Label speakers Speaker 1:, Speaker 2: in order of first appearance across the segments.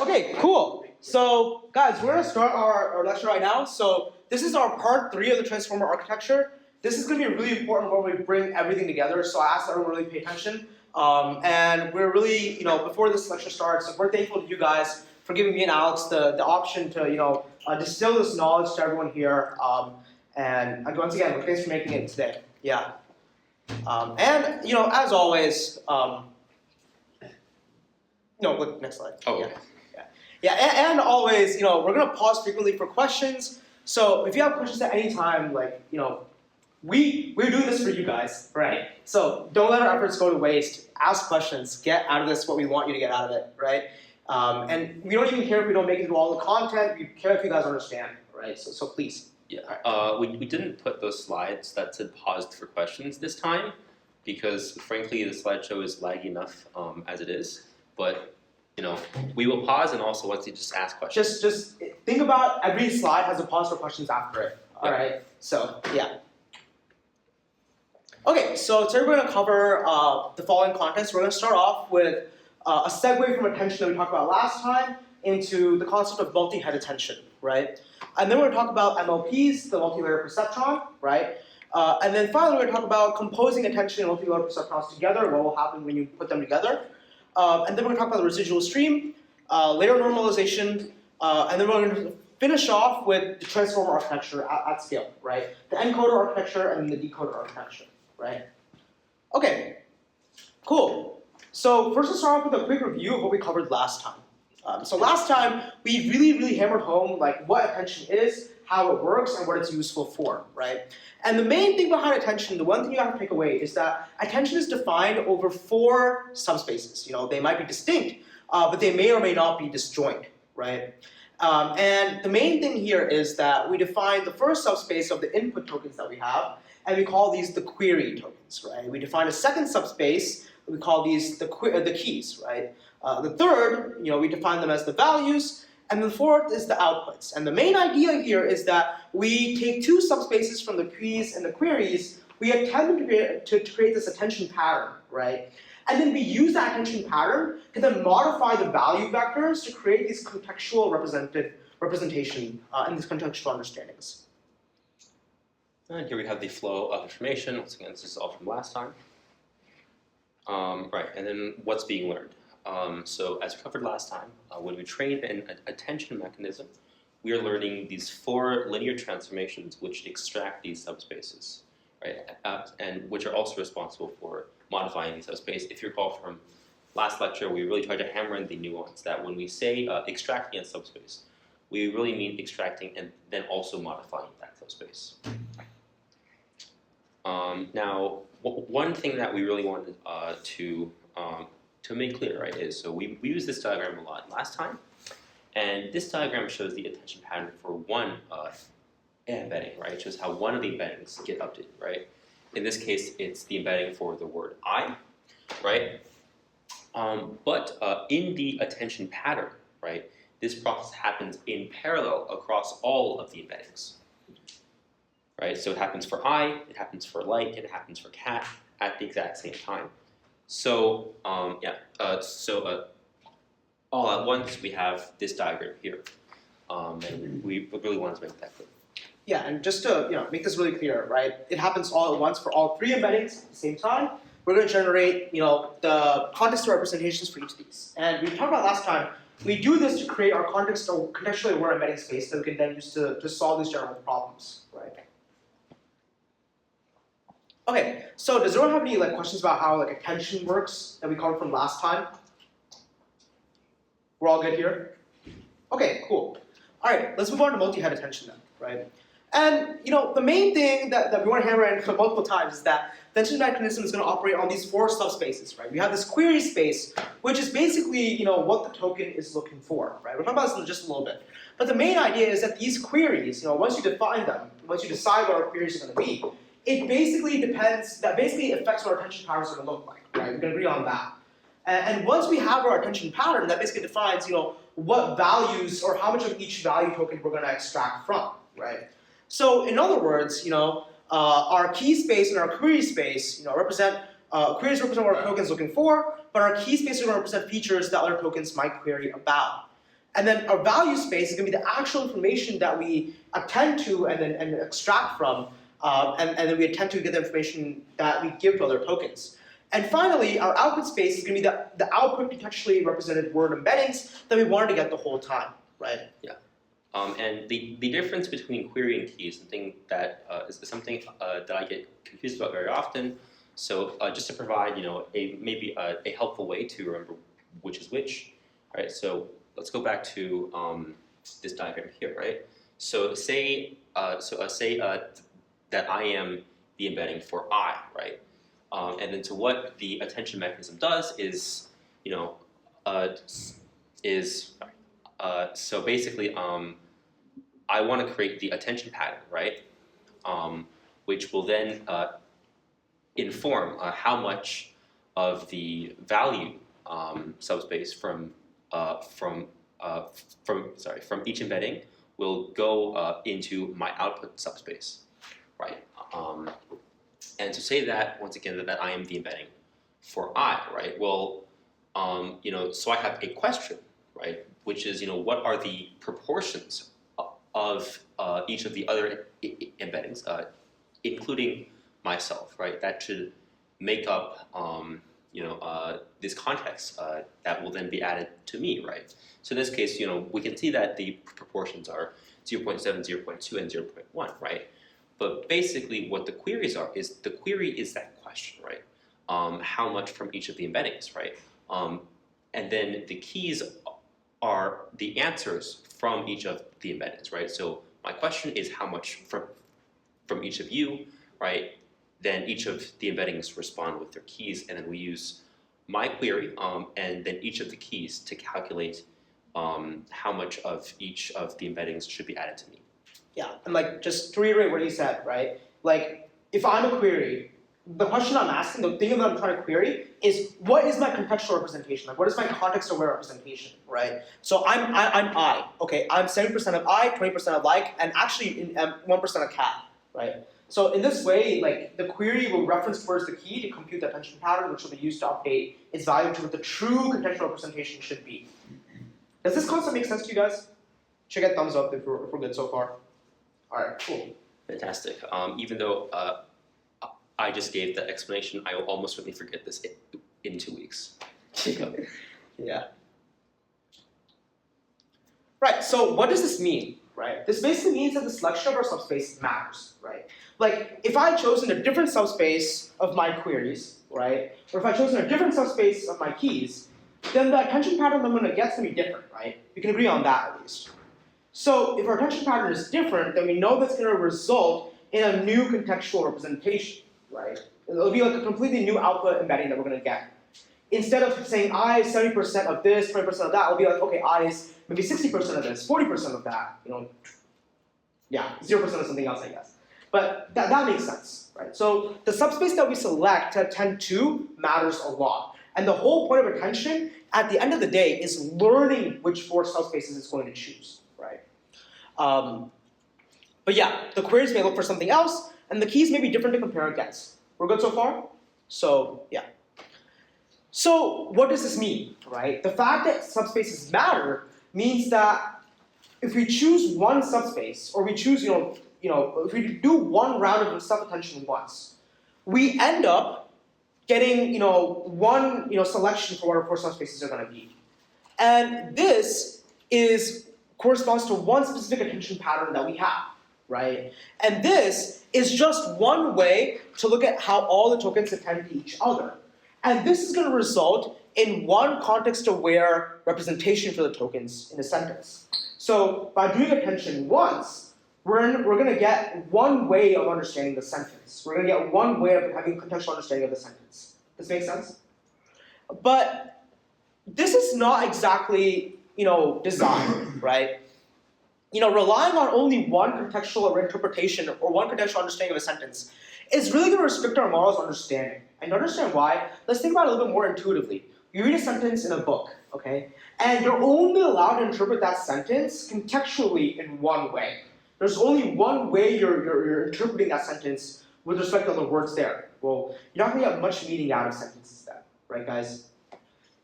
Speaker 1: Okay, cool. So guys, we're gonna start our lecture right now. So this is our part 3 of the transformer architecture. This is gonna be really important when we bring everything together. So I asked everyone to really pay attention. And we're really, before this lecture starts, we're thankful to you guys for giving me and Alex the option to, distill this knowledge to everyone here. And once again, thanks for making it today. Yeah. And as always, look, next slide.
Speaker 2: Oh,
Speaker 1: yeah. Yeah, and always, we're gonna pause frequently for questions. So if you have questions at any time, we're doing this for you guys, right? So don't let our efforts go to waste. Ask questions. Get out of this what we want you to get out of it, right? And we don't even care if we don't make it through all the content. We care if you guys understand, right? So please.
Speaker 2: Yeah. We didn't put those slides that said paused for questions this time because, frankly, the slideshow is laggy enough as it is. But we will pause and also want to just ask questions.
Speaker 1: Just think about every slide has a pause for questions after it. All right. So yeah. Okay. So today we're going to cover the following contents. We're going to start off with a segue from attention that we talked about last time into the concept of multi-head attention, right? And then we're going to talk about MLPs, the multi-layer perceptron, right? And then finally we're going to talk about composing attention and multi-layer perceptrons together. What will happen when you put them together? And then we're going to talk about the residual stream, layer normalization, and then we're going to finish off with the transformer architecture at scale, right? The encoder architecture and the decoder architecture, right? Okay, cool. So first let's start off with a quick review of what we covered last time. So last time we really hammered home what attention is, how it works, and what it's useful for, right? And the main thing behind attention, the one thing you have to take away is that attention is defined over 4 subspaces. They might be distinct, but they may or may not be disjoint, right? And the main thing here is that we define the first subspace of the input tokens that we have, and we call these the query tokens, right? We define a second subspace, we call these the keys, right? The third, we define them as the values, and the fourth is the outputs. And the main idea here is that we take 2 subspaces from the keys and the queries, we attempt to create this attention pattern, right? And then we use that attention pattern to then modify the value vectors to create these contextual representation and these contextual understandings.
Speaker 2: And here we have the flow of information. Once again, this is all from last time. Right, and then what's being learned. So as we covered last time, when we train an attention mechanism, we are learning these 4 linear transformations which extract these subspaces, right? And which are also responsible for modifying these subspaces. If you recall from last lecture, we really tried to hammer in the nuance that when we say extracting a subspace, we really mean extracting and then also modifying that subspace. Now, one thing that we really wanted to make clear, right, is so we used this diagram a lot last time, and this diagram shows the attention pattern for one embedding, right? It shows how one of the embeddings get updated, right? In this case, it's the embedding for the word I, right? But in the attention pattern, right, this process happens in parallel across all of the embeddings, right? So it happens for I, it happens for light, and it happens for cat at the exact same time. So all at once we have this diagram here, and we really want to make that clear.
Speaker 1: Yeah, and just to make this really clear, right? It happens all at once for all 3 embeddings at the same time. We're going to generate the context representations for each of these. And we talked about last time, we do this to create our contextually aware embedding space that we can then use to solve these general problems, right? Okay, so does anyone have any questions about how attention works that we covered from last time? We're all good here? Okay, cool. All right, let's move on to multi-head attention then, right? And the main thing that we want to hammer in multiple times is that the attention mechanism is going to operate on these 4 subspaces, right? We have this query space, which is basically what the token is looking for, right? We'll talk about this in just a little bit. But the main idea is that these queries, once you define them, once you decide what our queries are going to be, it basically affects what our attention patterns are going to look like, right? We can agree on that. And once we have our attention pattern, that basically defines, what values or how much of each value token we're going to extract from, right? So in other words, our key space and our query space, represent queries represent what our token is looking for, but our key space is going to represent features that other tokens might query about. And then our value space is going to be the actual information that we attend to and extract from, and then we attend to get the information that we give to other tokens. And finally, our output space is going to be the output contextually represented word embeddings that we wanted to get the whole time, right?
Speaker 2: Yeah. And the difference between query and key is something that is something that I get confused about very often. So just to provide, maybe a helpful way to remember which is which, right? So let's go back to this diagram here, right? So say that I am the embedding for I, right? And then so what the attention mechanism does is, so basically, I want to create the attention pattern, right? Which will then inform how much of the value subspace from each embedding will go into my output subspace, right? And to say that once again that I am the embedding for I, right? Well, so I have a question, right? Which is, what are the proportions of each of the other embeddings, including myself, right? That should make up, this context that will then be added to me, right? So in this case, we can see that the proportions are 0.7, 0.2, and 0.1, right? But basically, what the queries are is the query is that question, right? How much from each of the embeddings, right? And then the keys are the answers from each of the embeddings, right? So my question is how much from each of you, right? Then each of the embeddings respond with their keys, and then we use my query and then each of the keys to calculate how much of each of the embeddings should be added to me.
Speaker 1: Yeah, and just to reiterate what you said, right? If I'm a query, the question I'm asking, the thing that I'm trying to query is what is my contextual representation? What is my context-aware representation, right? So I'm I, okay? I'm 70% of I, 20% of like, and actually 1% of cat, right? So in this way, the query will reference towards the key to compute the attention pattern, which will be used to update its value to what the true contextual representation should be. Does this concept make sense to you guys? Should get thumbs up if we're good so far. All right, cool.
Speaker 2: Fantastic. Even though I just gave the explanation, I will almost certainly forget this in 2 weeks.
Speaker 1: Yeah. Right, so what does this mean, right? This basically means that the selection of our subspace matters, right? If I had chosen a different subspace of my queries, right? Or if I had chosen a different subspace of my keys, then the attention pattern I'm going to get is going to be different, right? We can agree on that at least. So if our attention pattern is different, then we know that's going to result in a new contextual representation, right? It'll be like a completely new output embedding that we're going to get. Instead of saying I is 70% of this, 20% of that, it'll be like, okay, I is maybe 60% of this, 40% of that, yeah, 0% of something else, I guess. But that makes sense, right? So the subspace that we select to attend to matters a lot. And the whole point of attention, at the end of the day, is learning which 4 subspaces it's going to choose, right? But yeah, the queries may look for something else, and the keys may be different to compare against. We're good so far? So, yeah. So, what does this mean, right? The fact that subspaces matter means that if we choose one subspace, or we choose, if we do one round of self-attention once, we end up getting, one, selection for what our 4 subspaces are going to be. And this corresponds to one specific attention pattern that we have, right? And this is just one way to look at how all the tokens attend to each other. And this is going to result in one context-aware representation for the tokens in a sentence. So by doing attention once, we're going to get one way of understanding the sentence. We're going to get one way of having contextual understanding of the sentence. Does this make sense? But this is not exactly, design, right? Relying on only one contextual interpretation or one contextual understanding of a sentence is really going to restrict our model's understanding. And to understand why, let's think about it a little bit more intuitively. You read a sentence in a book, okay? And you're only allowed to interpret that sentence contextually in one way. There's only one way you're interpreting that sentence with respect to the words there. Well, you're not going to get much meaning out of sentences then, right, guys?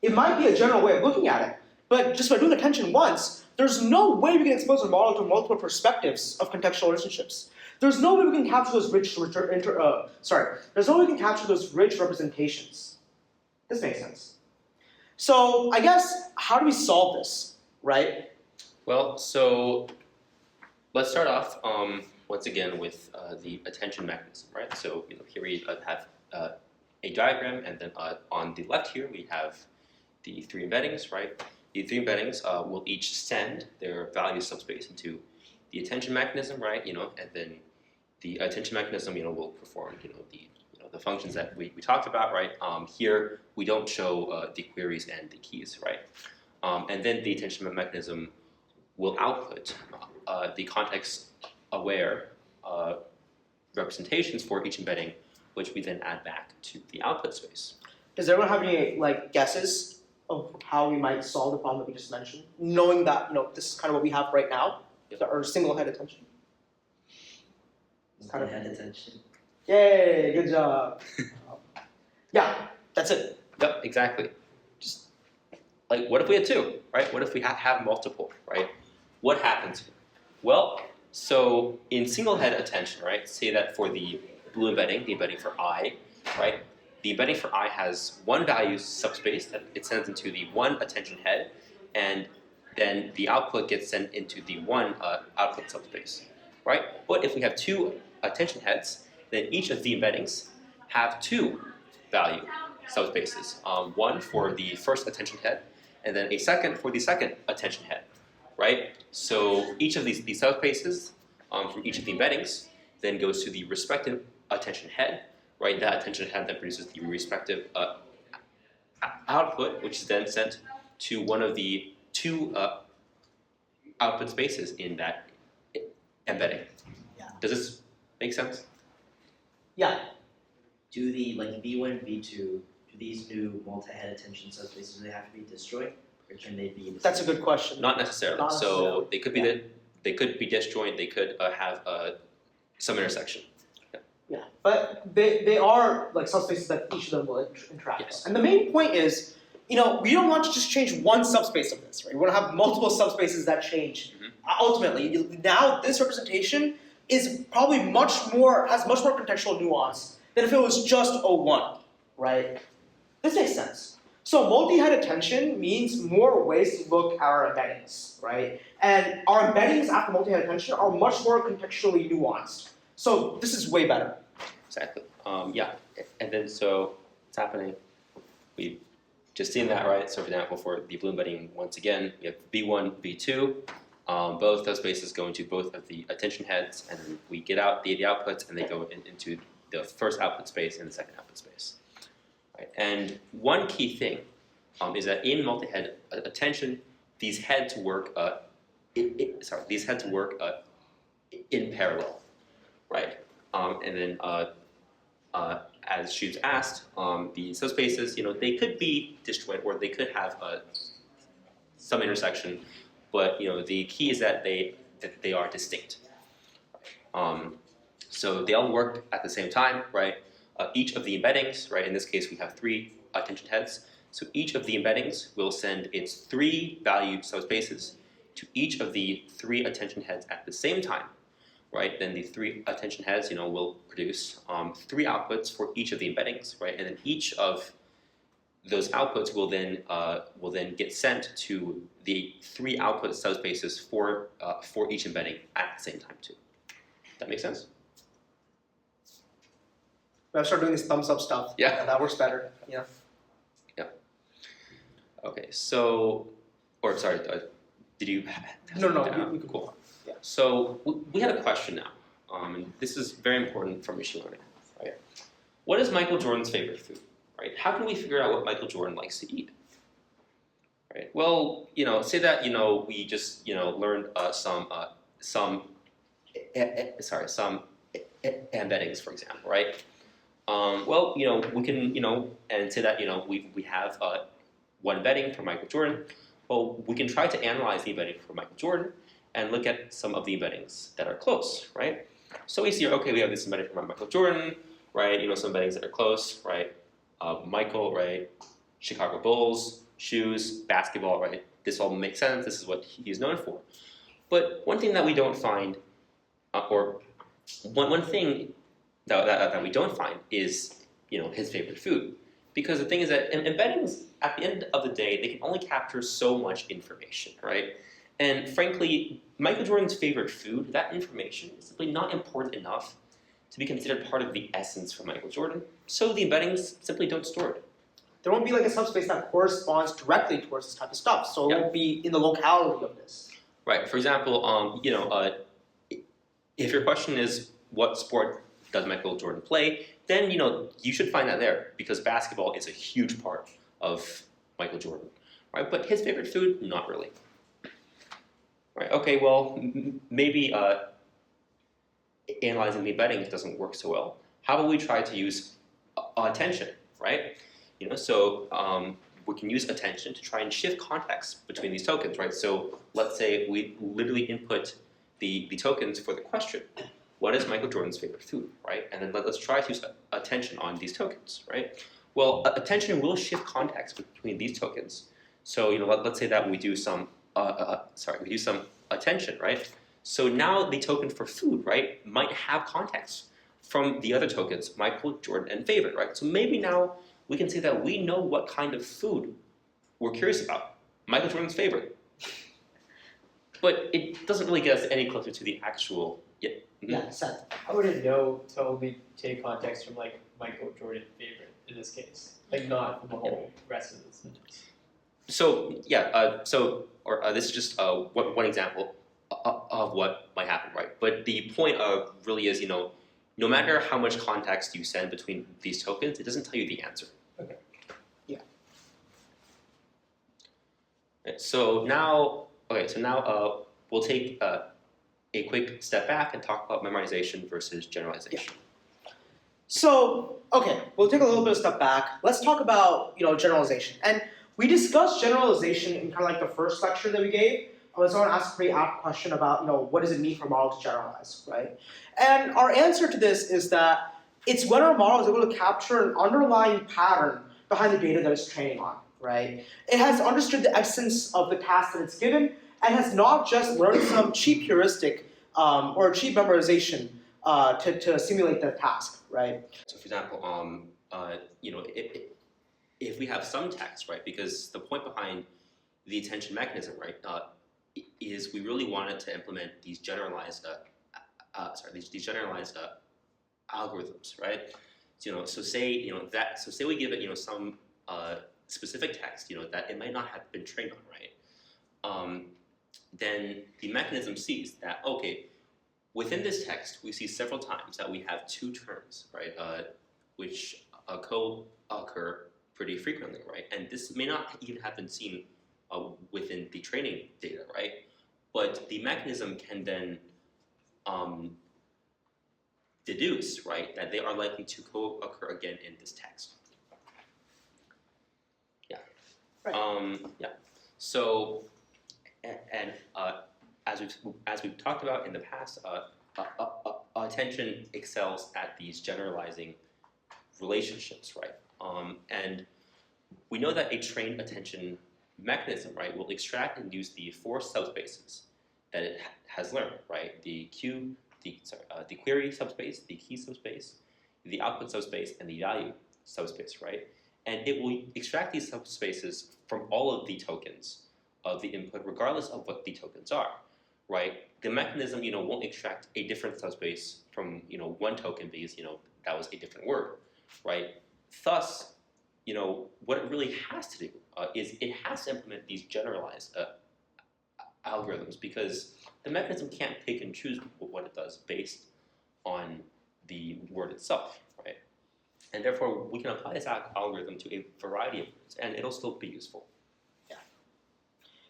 Speaker 1: It might be a general way of looking at it, But just by doing attention once, there's no way we can expose our model to multiple perspectives of contextual relationships. There's no way we can capture those rich there's no way we can capture those rich representations. This makes sense. So I guess, how do we solve this, right?
Speaker 2: Well, so let's start off once again with the attention mechanism, right? So here we have a diagram, and then on the left here we have the three embeddings, right? The three embeddings will each send their value subspace into the attention mechanism, right? And then the attention mechanism, will perform, the functions that we talked about, right? Here we don't show the queries and the keys, right? And then the attention mechanism will output the context-aware representations for each embedding, which we then add back to the output space.
Speaker 1: Does everyone have any guesses of how we might solve the problem that we just mentioned, knowing that this is kind of what we have right now, our single head attention?
Speaker 3: Single head attention.
Speaker 1: Yay! Good job. Yeah, that's it.
Speaker 2: Yep, exactly. Just what if we had two, right? What if we have multiple, right? What happens here? Well, so in single head attention, right? Say that for the blue embedding, the embedding for I, right? The embedding for I has one value subspace that it sends into the one attention head, and then the output gets sent into the one output subspace, right? But if we have two attention heads, then each of the embeddings have two value subspaces. One for the first attention head, and then a second for the second attention head, right? So each of these subspaces from each of the embeddings then goes to the respective attention head, right? That attention head then produces the respective output, which is then sent to one of the two output spaces in that embedding.
Speaker 1: Yeah.
Speaker 2: Does this make sense?
Speaker 1: Yeah.
Speaker 3: Do the V1, V2, do these new multi-head attention subspaces, do they have to be disjoint, or can they be?
Speaker 1: That's a good question.
Speaker 2: Not necessarily.
Speaker 1: Not necessarily.
Speaker 2: So they could be they could be disjoint. They could have some intersection.
Speaker 1: Yeah, but they are subspaces that each of them will interact.
Speaker 2: Yes.
Speaker 1: And the main point is, we don't want to just change one subspace of this, right? We want to have multiple subspaces that change. Ultimately, now this representation is probably has much more contextual nuance than if it was just O1, right? This makes sense. So multi-head attention means more ways to look at our embeddings, right? And our embeddings after multi-head attention are much more contextually nuanced. So this is way better.
Speaker 2: Exactly. Yeah. And then so what's happening? We've just seen that, right? So for example, for the blue embedding, once again, we have B1, B2. Both those spaces go into both of the attention heads, and then we get out the outputs, and they go into the first output space and the second output space. Right? And one key thing is that in multi-head attention, these heads work. These heads work in parallel, right? And then, as she's asked, the subspaces, they could be disjoint or they could have some intersection, but the key is that they are distinct. So they all work at the same time, right? Each of the embeddings, right? In this case, we have three attention heads. So each of the embeddings will send its three value subspaces to each of the three attention heads at the same time, right? Then the three attention heads, will produce three outputs for each of the embeddings, right? And then each of those outputs will then get sent to the three output subspaces for each embedding at the same time too. That makes sense?
Speaker 1: I've started doing this thumbs up stuff.
Speaker 2: Yeah.
Speaker 1: That works better. Yeah.
Speaker 2: Yeah. Okay. So, did you?
Speaker 1: No. We
Speaker 2: Cool.
Speaker 1: Yeah.
Speaker 2: So we have a question now, and this is very important for machine learning. Right? What is Michael Jordan's favorite food? Right? How can we figure out what Michael Jordan likes to eat? Right? Well, say that we just learned some embeddings, for example, right? Well, we can and say that we have one embedding for Michael Jordan. Well, we can try to analyze the embedding for Michael Jordan and look at some of the embeddings that are close, right? So we see, okay, we have this embedding for Michael Jordan, right? Some embeddings that are close, right? Michael, right? Chicago Bulls, shoes, basketball, right? this all makes sense. This is what he's known for. But one thing that we don't find, or one thing that we don't find is his favorite food. Because the thing is that embeddings, at the end of the day, they can only capture so much information, right? And frankly, Michael Jordan's favorite food, that information is simply not important enough to be considered part of the essence for Michael Jordan. So the embeddings simply don't store it.
Speaker 1: There won't be like a subspace that corresponds directly towards this type of stuff. So it won't be in the locality of this.
Speaker 2: Right. For example, if your question is what sport does Michael Jordan play, then you should find that there because basketball is a huge part of Michael Jordan, right? But his favorite food, not really. Right. Okay. Well, maybe analyzing the embeddings doesn't work so well. How about we try to use attention, right? So we can use attention to try and shift context between these tokens, right? So let's say we literally input the tokens for the question. What is Michael Jordan's favorite food, right? And then let's try to use attention on these tokens, right? Well, attention will shift context between these tokens. So let's say that we do some attention, right? So now the token for food, right, might have context from the other tokens, Michael Jordan and favorite, right? So maybe now we can say that we know what kind of food we're curious about. Michael Jordan's favorite. But it doesn't really get us any closer to the actual.
Speaker 1: Yeah, Seth.
Speaker 4: How would it know to only take context from like Michael Jordan favorite in this case, like not from the whole rest of the sentence?
Speaker 2: So this is just one example of what might happen, right? But the point of really is no matter how much context you send between these tokens, it doesn't tell you the answer.
Speaker 4: Okay.
Speaker 1: Yeah.
Speaker 2: Right, so now we'll take a quick step back and talk about memorization versus generalization.
Speaker 1: Yeah. So, okay, we'll take a little bit of step back. Let's talk about generalization. And we discussed generalization in kind of like the first lecture that we gave. When someone asked a pretty apt question about what does it mean for a model to generalize, right? And our answer to this is that it's when our model is able to capture an underlying pattern behind the data that it's training on, right? It has understood the essence of the task that it's given and has not just learned some cheap heuristic or cheap memorization to simulate the task, right?
Speaker 2: So, for example, if we have some text, right, because the point behind the attention mechanism, right, is we really wanted to implement these generalized, these generalized algorithms, right? So say say we give it some specific text, that it might not have been trained on, right? Then the mechanism sees that within this text we see several times that we have two terms, right, which co-occur pretty frequently, right? And this may not even have been seen within the training data, right? But the mechanism can then deduce, right, that they are likely to co-occur again in this text. Yeah.
Speaker 1: Right.
Speaker 2: Yeah. So, and as we've talked about in the past, attention excels at these generalizing relationships, right? And we know that a trained attention mechanism, right, will extract and use the four subspaces that it has learned, right? The query subspace, the key subspace, the output subspace, and the value subspace, right? And it will extract these subspaces from all of the tokens of the input, regardless of what the tokens are, right? The mechanism, won't extract a different subspace from, one token because, that was a different word, right? Thus, what it really has to do is it has to implement these generalized algorithms because the mechanism can't pick and choose what it does based on the word itself, right? And therefore, we can apply this algorithm to a variety of words, and it'll still be useful.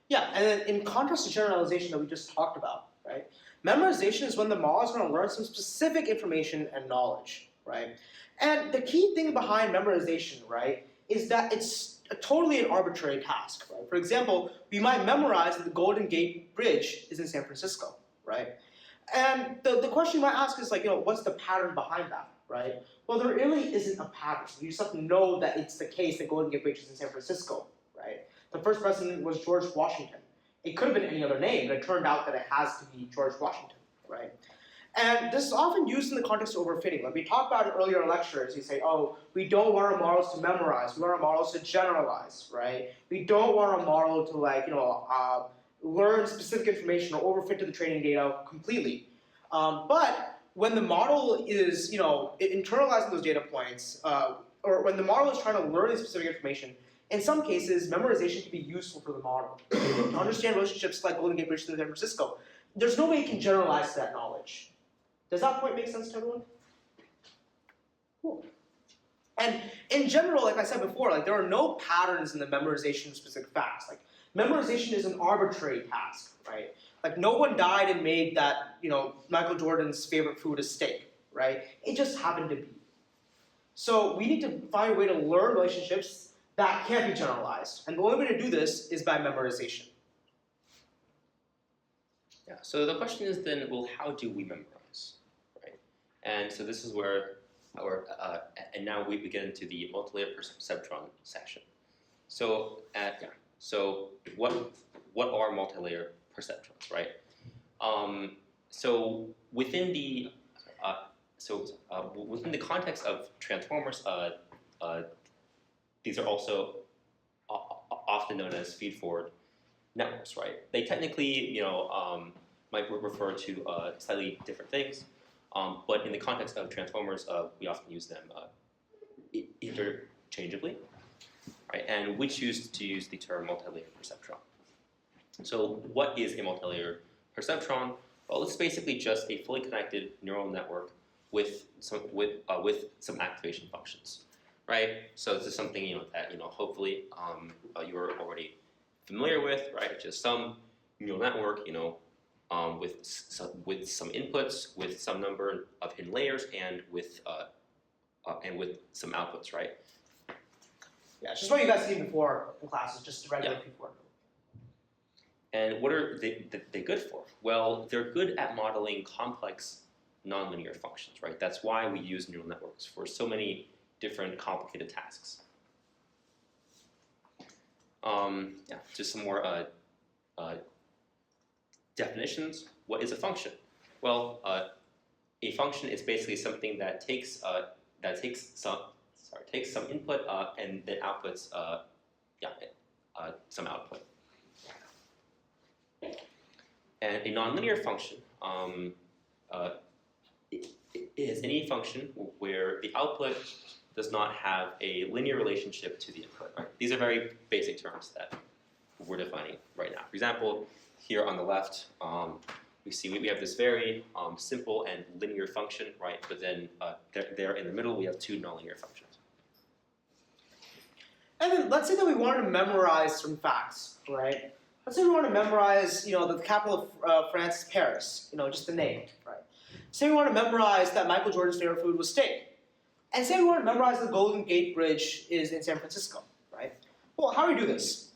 Speaker 1: Yeah, and then in contrast to generalization that we just talked about, right? Memorization is when the model is going to learn some specific information and knowledge, right? And the key thing behind memorization, right, is that it's totally an arbitrary task, right? For example, we might memorize that the Golden Gate Bridge is in San Francisco, right? And the question you might ask is what's the pattern behind that, right? Well, there really isn't a pattern. You just have to know that it's the case that Golden Gate Bridge is in San Francisco, right? The first president was George Washington. It could have been any other name, but it turned out that it has to be George Washington, right? And this is often used in the context of overfitting. Like we talked about in earlier lectures, you say, oh, we don't want our models to memorize. We want our models to generalize, right? We don't want our model to learn specific information or overfit to the training data completely. But when the model is, internalizing those data points, or when the model is trying to learn this specific information, in some cases, memorization can be useful for the model. To understand relationships like Golden Gate Bridge to San Francisco, there's no way you can generalize that knowledge. Does that point make sense to everyone? Cool. And in general, like I said before, there are no patterns in the memorization of specific facts. Memorization is an arbitrary task, right? No one died and made that, Michael Jordan's favorite food is steak, right? It just happened to be. So we need to find a way to learn relationships that can't be generalized. And the only way to do this is by memorization.
Speaker 2: Yeah, so the question is then, well, how do we memorize, right? And so this is where and now we get into the multilayer perceptron section. So so what are multilayer perceptrons, right? So within the within the context of transformers, these are also often known as feed-forward networks, right? They technically, might refer to slightly different things, but in the context of transformers, we often use them interchangeably, right? And we choose to use the term multilayer perceptron. So what is a multilayer perceptron? Well, it's basically just a fully connected neural network with some activation functions, right? So this is something that hopefully you are already familiar with, right? Just some neural network, with some inputs, with some number of hidden layers, and with some outputs, right?
Speaker 1: Yeah, it's just what you guys seen before in classes, just regular feed-forward.
Speaker 2: And what are they good for? Well, they're good at modeling complex nonlinear functions, right? That's why we use neural networks for so many different complicated tasks. Just some more definitions. What is a function? Well, a function is basically something that takes some input and then outputs some output. And a nonlinear function is any function where the output does not have a linear relationship to the input. Right? These are very basic terms that we're defining right now. For example, here on the left, we see we have this very simple and linear function, right? But then there in the middle, we have two nonlinear functions.
Speaker 1: And then let's say that we wanted to memorize some facts, right? Let's say we want to memorize, the capital of France is Paris, just the name, right? Say we want to memorize that Michael Jordan's favorite food was steak. And say we want to memorize the Golden Gate Bridge is in San Francisco, right? Well, how do we do this?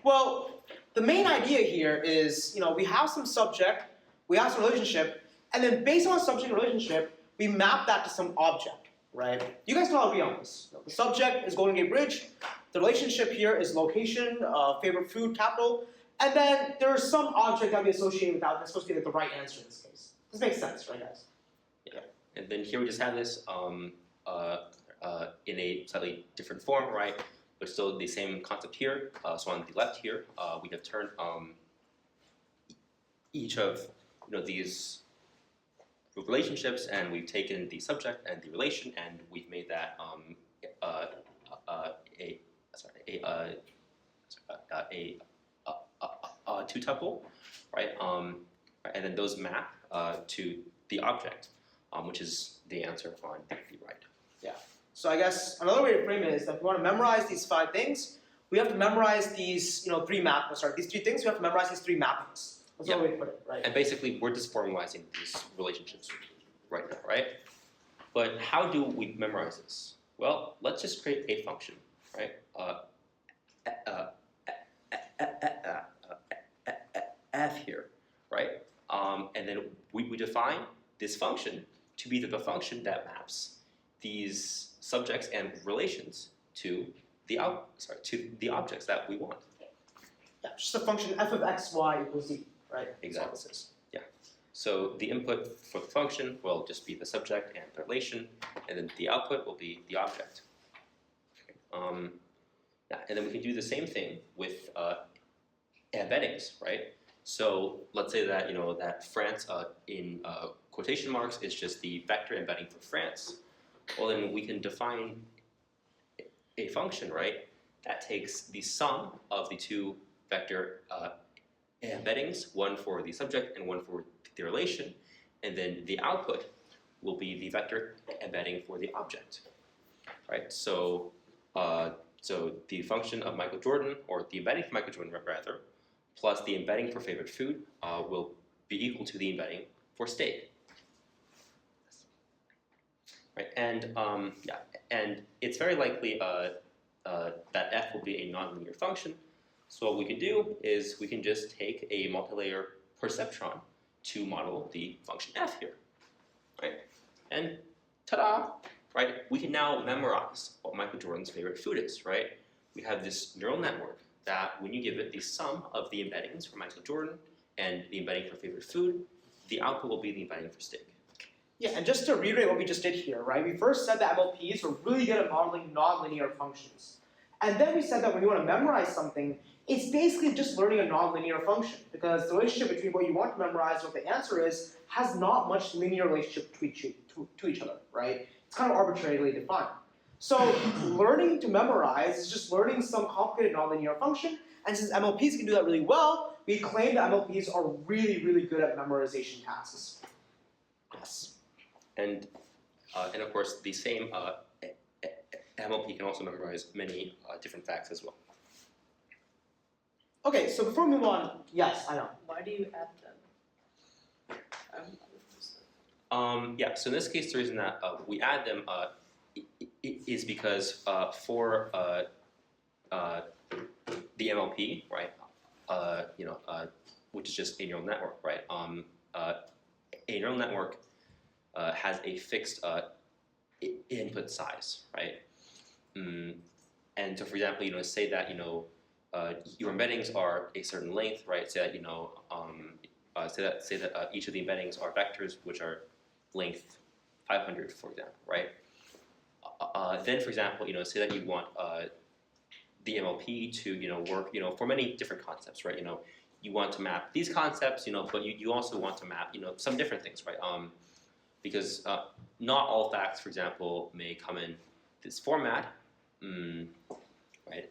Speaker 1: Well, the main idea here is, we have some subject, we have some relationship, and then based on subject and relationship, we map that to some object, right? You guys can all agree on this. The subject is Golden Gate Bridge, the relationship here is location, favorite food, capital, and then there is some object that we associate with that that's supposed to be the right answer in this case. This makes sense, right, guys?
Speaker 2: Yeah. And then here we just have this in a slightly different form, right? But still the same concept here. So on the left here, we have turned each of these relationships, and we've taken the subject and the relation, and we've made that a two-tuple, right? And then those map to the object, which is the answer on the right.
Speaker 1: Yeah. So I guess another way to frame it is that if we want to memorize these 5 things, we have to memorize these, these 3 things. We have to memorize these 3 mappings. That's one way to put it, right?
Speaker 2: And basically, we're just formalizing these relationships right now, right? But how do we memorize this? Well, let's just create a function, right? F here, right? And then we define this function to be the function that maps these subjects and relations to to the objects that we want.
Speaker 1: Yeah, just a function f of x, y equals z, right?
Speaker 2: Exactly.
Speaker 1: That's all this is.
Speaker 2: So the input for the function will just be the subject and the relation, and then the output will be the object. Yeah, and then we can do the same thing with embeddings, right? So let's say that that France in quotation marks is just the vector embedding for France. Well, then we can define a function, right, that takes the sum of the two vector embeddings, one for the subject and one for the relation, and then the output will be the vector embedding for the object, right? So, so the function of Michael Jordan, or the embedding for Michael Jordan rather, plus the embedding for favorite food will be equal to the embedding for steak, right? And yeah, and it's very likely that f will be a nonlinear function. So what we can do is we can just take a multilayer perceptron to model the function f here, right? And ta-da, right? We can now memorize what Michael Jordan's favorite food is, right? We have this neural network that when you give it the sum of the embeddings for Michael Jordan and the embedding for favorite food, the output will be the embedding for steak.
Speaker 1: Yeah, and just to reiterate what we just did here, right? We first said that MLPs were really good at modeling nonlinear functions. And then we said that when you want to memorize something, it's basically just learning a nonlinear function, because the relationship between what you want to memorize and what the answer is has not much linear relationship to each other, right? It's kind of arbitrarily defined. So learning to memorize is just learning some complicated nonlinear function, and since MLPs can do that really well, we claim that MLPs are really, really good at memorization tasks. Yes.
Speaker 2: And of course, the same MLP can also memorize many different facts as well.
Speaker 1: Okay, so before we move on, yes, I know.
Speaker 5: Why do you add them?
Speaker 2: Yeah, so in this case, the reason that we add them is because for the MLP, right, which is just a neural network, right, a neural network has a fixed input size, right? And so, for example, say that your embeddings are a certain length, right? Say that say that each of the embeddings are vectors which are length 500, for example, right? Then, for example, say that you want the MLP to work for many different concepts, right? You want to map these concepts, but you also want to map some different things, right? Because not all facts, for example, may come in this format, right?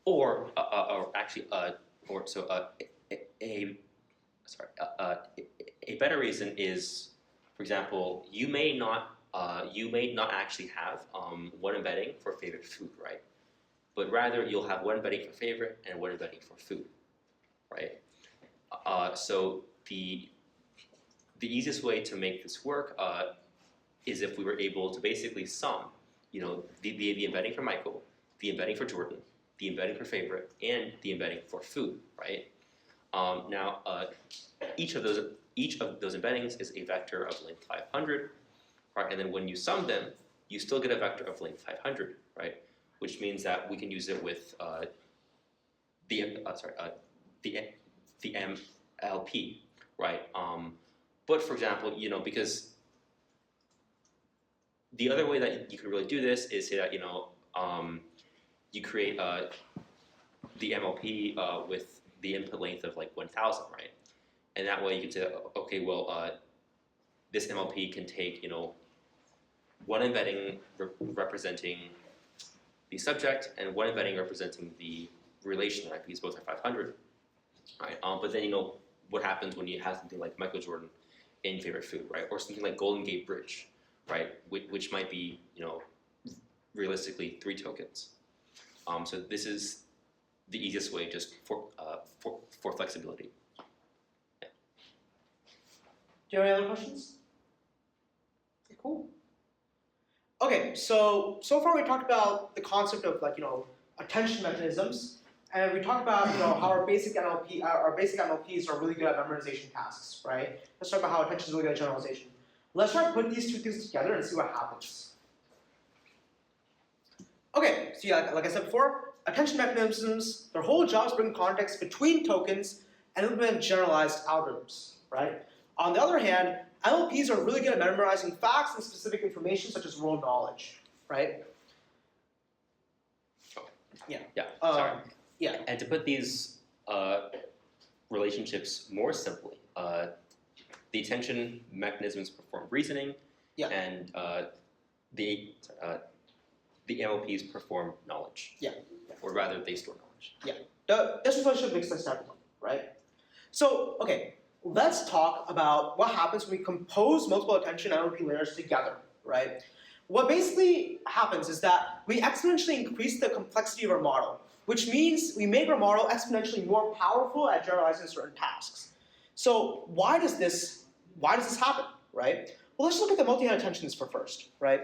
Speaker 2: Or actually, a better reason is, for example, you may not actually have one embedding for favorite food, right? But rather you'll have one embedding for favorite and one embedding for food, right? So the easiest way to make this work is if we were able to basically sum, the embedding for Michael, the embedding for Jordan, the embedding for favorite, and the embedding for food, right? Now, each of those embeddings is a vector of length 500, right? And then when you sum them, you still get a vector of length 500, right? Which means that we can use it with the MLP, right? But for example, because the other way that you could really do this is say that you create the MLP with the input length of like 1,000, right? And that way you can say, okay, well, this MLP can take one embedding representing the subject and one embedding representing the relation, right? Because both are 500, right? But then what happens when you have something like Michael Jordan in favorite food, right? Or something like Golden Gate Bridge, right? Which might be realistically 3 tokens. So this is the easiest way, just for flexibility. Yeah.
Speaker 1: Do you have any other questions? Okay, cool. Okay, so far we talked about the concept of attention mechanisms, and we talked about how our basic MLPs are really good at memorization tasks, right? Let's talk about how attention is really good at generalization. Let's try to put these two things together and see what happens. Okay, so yeah, like I said before, attention mechanisms, their whole job is bring context between tokens and implement generalized algorithms, right? On the other hand, MLPs are really good at memorizing facts and specific information such as world knowledge, right?
Speaker 2: Yeah,
Speaker 1: Um,
Speaker 2: sorry.
Speaker 1: yeah.
Speaker 2: And to put these relationships more simply, the attention mechanisms perform reasoning,
Speaker 1: Yeah.
Speaker 2: and the MLPs perform knowledge.
Speaker 1: Yeah.
Speaker 2: Or rather, they store knowledge.
Speaker 1: This relationship makes sense to everyone, right? So, okay, let's talk about what happens when we compose multiple attention and MLP layers together, right? What basically happens is that we exponentially increase the complexity of our model, which means we make our model exponentially more powerful at generalizing certain tasks. So why does this happen, right? Well, let's look at the multi-head attentions for first, right?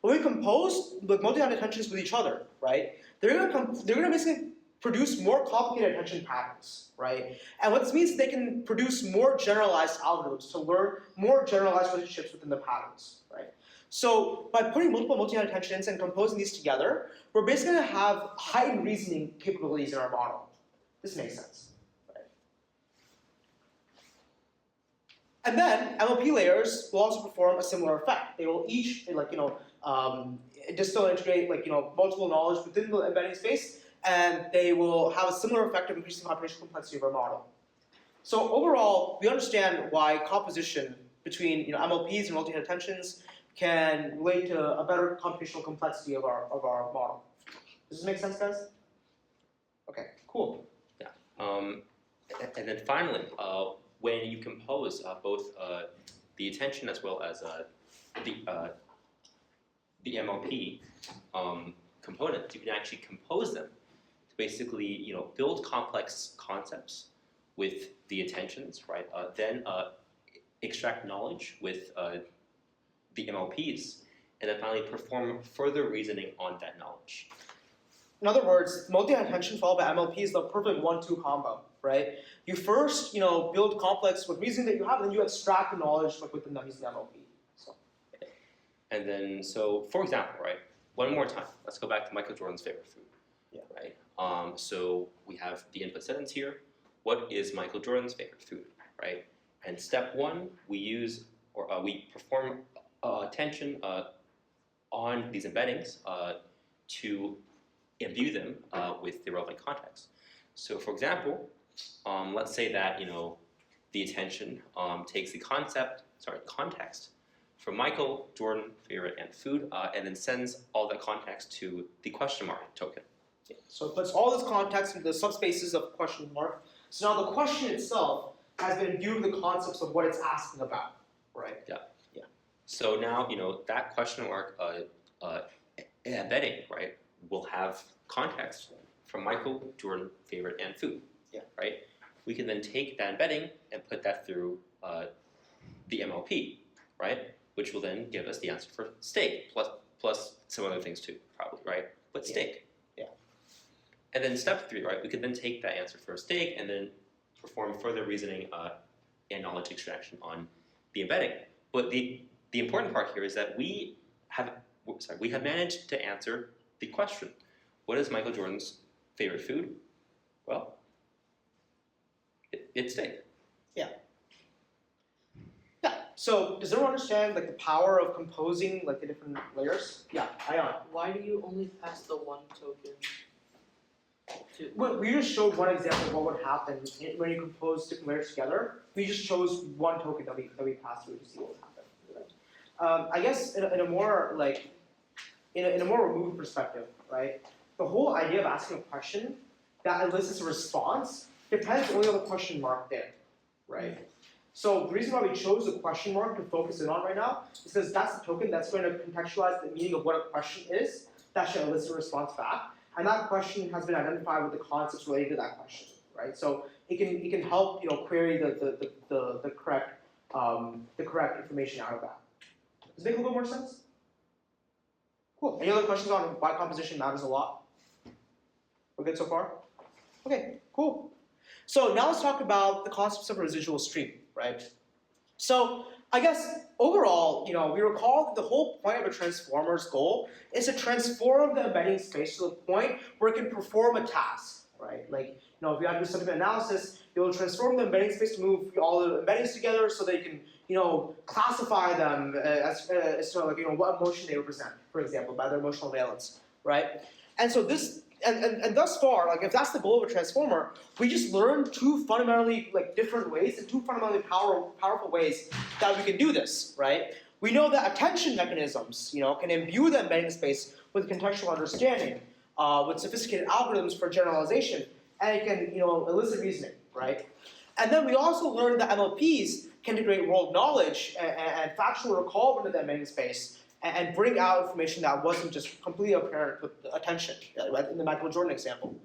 Speaker 1: When we compose the multi-head attentions with each other, right, they're gonna basically produce more complicated attention patterns, right? And what this means is they can produce more generalized algorithms to learn more generalized relationships within the patterns, right? So by putting multiple multi-head attentions and composing these together, we're basically going to have heightened reasoning capabilities in our model. This makes sense, right? And then MLP layers will also perform a similar effect. They will each, distill and integrate, multiple knowledge within the embedding space, and they will have a similar effect of increasing the computational complexity of our model. So overall, we understand why composition between MLPs and multi-head attentions can relate to a better computational complexity of our model. Does this make sense, guys? Okay, cool.
Speaker 2: Yeah. And then finally, when you compose both the attention as well as the MLP components, you can actually compose them to basically build complex concepts with the attentions, right? Then extract knowledge with the MLPs, and then finally perform further reasoning on that knowledge.
Speaker 1: In other words, multi-head attention followed by MLP is the perfect 1-2 combo, right? You first, build complex with reasoning that you have, and then you extract the knowledge within them using MLP. So.
Speaker 2: And then, so for example, right? One more time, let's go back to Michael Jordan's favorite food.
Speaker 1: Yeah.
Speaker 2: Right. So we have the input sentence here. What is Michael Jordan's favorite food? Right. And step one, we perform attention on these embeddings to imbue them with the relevant context. So, for example, let's say that the attention takes the context from Michael, Jordan, favorite, and food, and then sends all that context to the question mark token.
Speaker 1: Yeah. So it puts all this context into the subspaces of question mark. So now the question itself has been imbued with the concepts of what it's asking about, right?
Speaker 2: Yeah. So now, that question mark embedding, right, will have context from Michael, Jordan, favorite, and food.
Speaker 1: Yeah.
Speaker 2: Right? We can then take that embedding and put that through the MLP, right, which will then give us the answer for steak, plus some other things too, probably, right? But steak.
Speaker 1: Yeah.
Speaker 2: And then step 3, right, we could then take that answer for steak and then perform further reasoning and knowledge extraction on the embedding. But the important part here is that we have managed to answer the question. What is Michael Jordan's favorite food? Well, it's steak.
Speaker 1: Yeah. So does everyone understand the power of composing the different layers? Yeah, Ion.
Speaker 5: Why do you only pass the one token to?
Speaker 1: We just showed one example of what would happen when you compose different layers together. We just chose one token that we passed through to see what would happen. Right? I guess in a more in a more removed perspective, right? The whole idea of asking a question that elicits a response depends only on the question mark there, right? So the reason why we chose the question mark to focus in on right now is because that's the token that's going to contextualize the meaning of what a question is that should elicit a response back. And that question has been identified with the concepts related to that question, right? So it can help query the correct information out of that. Does it make a little more sense? Cool. Any other questions on why composition matters a lot? We're good so far? Okay, cool. So now let's talk about the concepts of a residual stream, right? So I guess overall, we recall that the whole point of a transformer's goal is to transform the embedding space to the point where it can perform a task, right? Like, if you have to do sentiment analysis, you'll transform the embedding space to move all the embeddings together so that you can, classify them as to what emotion they represent, for example, by their emotional valence, right? And so this, and thus far, if that's the goal of a transformer, we just learned two fundamentally different ways and two fundamentally powerful ways that we can do this, right? We know that attention mechanisms, can imbue the embedding space with contextual understanding, with sophisticated algorithms for generalization, and it can, elicit reasoning, right? And then we also learned that MLPs can integrate world knowledge and factual recall into the embedding space and bring out information that wasn't just completely apparent with attention, right, in the Michael Jordan example.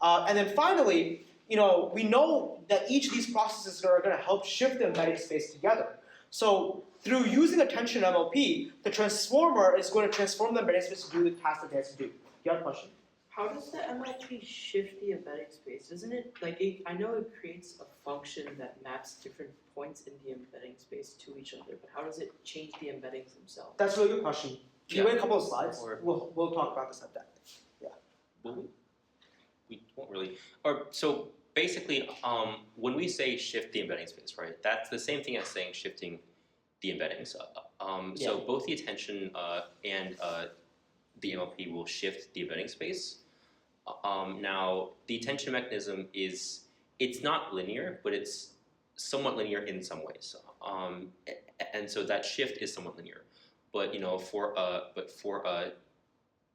Speaker 1: And then finally, we know that each of these processes are going to help shift the embedding space together. So through using attention MLP, the transformer is going to transform the embedding space to do the task that it has to do. Do you have a question?
Speaker 5: How does the MLP shift the embedding space? Doesn't it, I know it creates a function that maps different points in the embedding space to each other, but how does it change the embeddings themselves?
Speaker 1: That's a really good question. Can you wait a couple of slides?
Speaker 2: Or-
Speaker 1: We'll talk about this at depth.
Speaker 2: Well, we won't really. So basically, when we say shift the embedding space, right? That's the same thing as saying shifting the embeddings. So both the attention and the MLP will shift the embedding space. Now, the attention mechanism it's not linear, but it's somewhat linear in some ways. And so that shift is somewhat linear. But for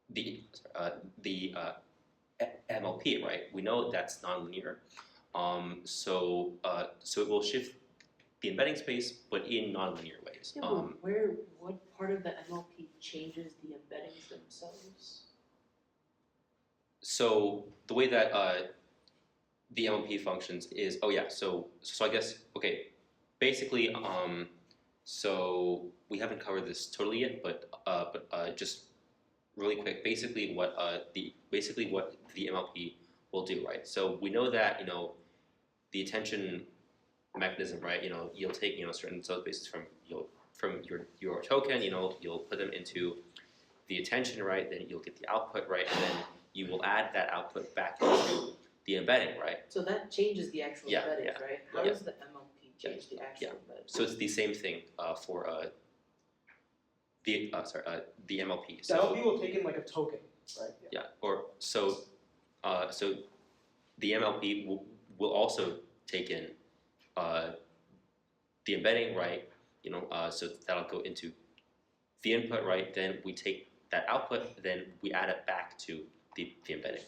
Speaker 2: the MLP, right? We know that's nonlinear. So it will shift the embedding space, but in nonlinear ways.
Speaker 5: Yeah, but what part of the MLP changes the embeddings themselves?
Speaker 2: So the way that the MLP functions is, so I guess, okay, basically, so we haven't covered this totally yet, but just really quick, basically what the MLP will do, right? So we know that the attention mechanism, right? You'll take certain subspaces from your token, you'll put them into the attention, right? Then you'll get the output, right? And then you will add that output back into the embedding, right?
Speaker 5: So that changes the actual embeddings,
Speaker 2: yeah,
Speaker 5: right? How does the MLP change the actual embeddings?
Speaker 2: So it's the same thing for the MLP.
Speaker 1: The MLP will take in a token, right?
Speaker 2: Yeah. Or so the MLP will also take in the embedding, right? So that'll go into the input, right? Then we take that output, then we add it back to the embedding.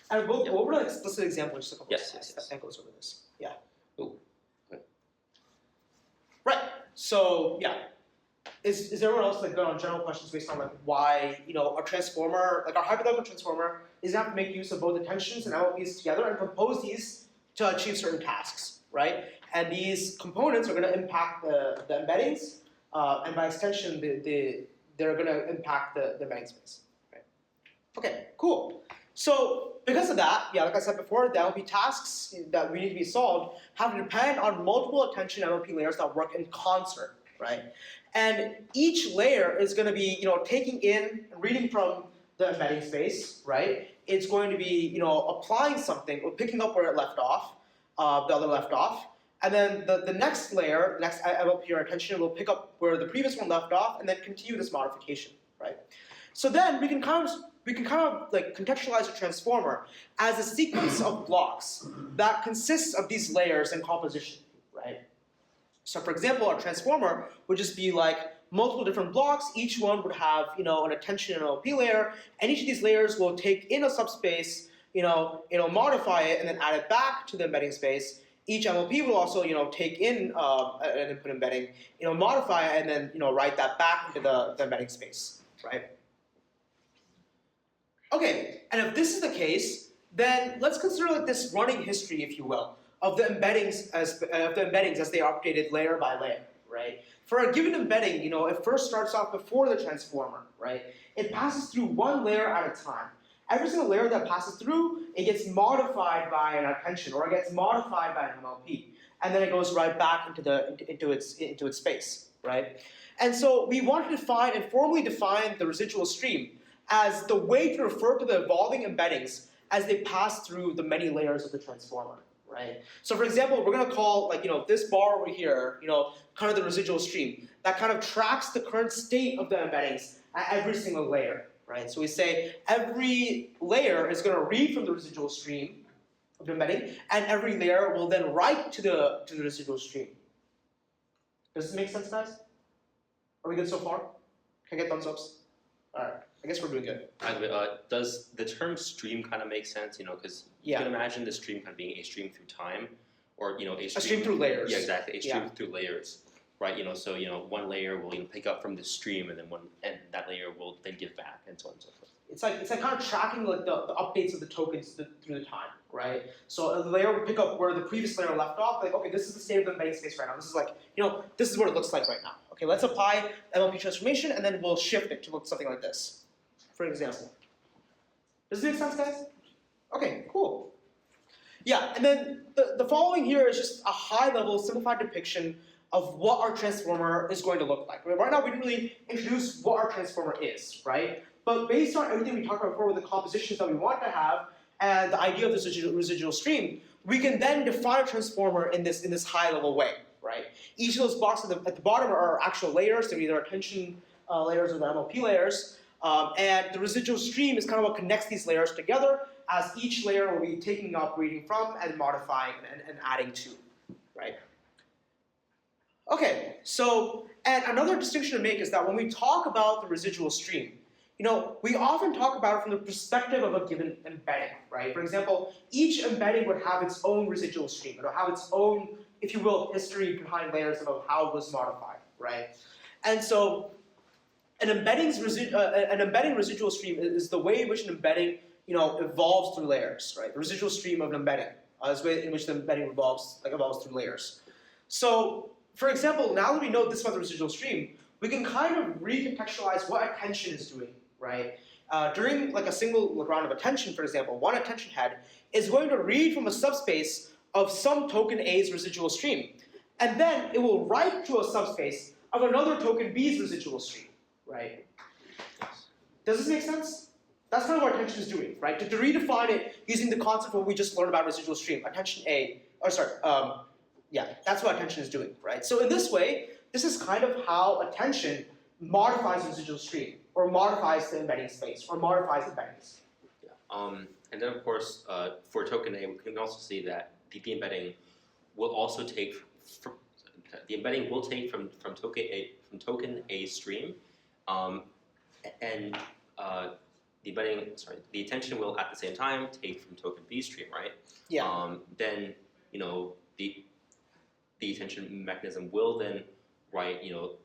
Speaker 1: And we'll go over an explicit example in just a couple of
Speaker 2: Yes,
Speaker 1: slides
Speaker 2: yes.
Speaker 1: that goes over this. Yeah.
Speaker 2: Oh, okay.
Speaker 1: Right. So is everyone else good on general questions based on why a transformer, our hypothetical transformer, is going to have to make use of both attentions and MLPs together and compose these to achieve certain tasks, right? And these components are going to impact the embeddings, and by extension, they're going to impact the embedding space. Right? Okay, cool. So because of that, like I said before, the MLP tasks that we need to be solved have to depend on multiple attention MLP layers that work in concert, right? And each layer is going to be, taking in, reading from the embedding space, right? It's going to be, applying something or picking up where it left off, the other left off, and then the next layer, next MLP or attention will pick up where the previous one left off, and then continue this modification, right? So then we can kind of contextualize a transformer as a sequence of blocks that consists of these layers in composition, right? So for example, a transformer would just be multiple different blocks. Each one would have, an attention and MLP layer, and each of these layers will take in a subspace, it'll modify it and then add it back to the embedding space. Each MLP will also, take in an input embedding, modify it and then, write that back into the embedding space, right? Okay, and if this is the case, then let's consider this running history, if you will, of the embeddings as they are updated layer by layer, right? For a given embedding, it first starts off before the transformer, right? It passes through one layer at a time. Every single layer that passes through, it gets modified by an attention, or it gets modified by an MLP. and then it goes right back into its space, right? And so we want to define and formally define the residual stream as the way to refer to the evolving embeddings as they pass through the many layers of the transformer, right? So for example, we're going to call this bar over here, kind of the residual stream that kind of tracks the current state of the embeddings at every single layer, right? So we say every layer is going to read from the residual stream of the embedding, and every layer will then write to the residual stream. Does this make sense, guys? Are we good so far? Can I get thumbs ups? All right. I guess we're doing good.
Speaker 2: Does the term stream kind of make sense? Because you can imagine the stream kind of being a stream through time, or a stream
Speaker 1: through layers.
Speaker 2: Yeah, exactly. A stream through layers, right? So one layer will pick up from the stream, and then that layer will then give back, and so on and so forth.
Speaker 1: It's like kind of tracking the updates of the tokens through the time, right? So the layer will pick up where the previous layer left off. Like, okay, this is the state of the embedding space right now. This is this is what it looks like right now. Okay, let's apply MLP transformation, and then we'll shift it to look something like this, for example. Does this make sense, guys? Okay, cool. Yeah, and then the following here is just a high-level, simplified depiction of what our transformer is going to look like. Right now, we didn't really introduce what our transformer is, right? But based on everything we talked about before with the compositions that we want to have and the idea of this residual stream, we can then define a transformer in this high-level way, right? Each of those boxes at the bottom are actual layers. They're either attention layers or the MLP layers. And the residual stream is kind of what connects these layers together, as each layer will be taking up, reading from, and modifying and adding to, right? Okay, so, and another distinction to make is that when we talk about the residual stream, we often talk about it from the perspective of a given embedding, right? For example, each embedding would have its own residual stream. It would have its own, if you will, history behind layers about how it was modified, right? And so, an embedding residual stream is the way in which an embedding, evolves through layers, right? The residual stream of an embedding is the way in which the embedding evolves through layers. So, for example, now that we know this about the residual stream, we can kind of recontextualize what attention is doing, right? During a single round of attention, for example, one attention head is going to read from a subspace of some token A's residual stream, and then it will write to a subspace of another token B's residual stream, right? Does this make sense? That's kind of what attention is doing, right? To redefine it using the concept of what we just learned about residual stream, that's what attention is doing, right? So in this way, this is kind of how attention modifies the residual stream, or modifies the embedding space, or modifies embeddings.
Speaker 2: Yeah. And then of course, for token A, we can also see that the embedding will also take from token A stream, and the attention will at the same time take from token B stream, right?
Speaker 1: Yeah.
Speaker 2: Then the attention mechanism will then write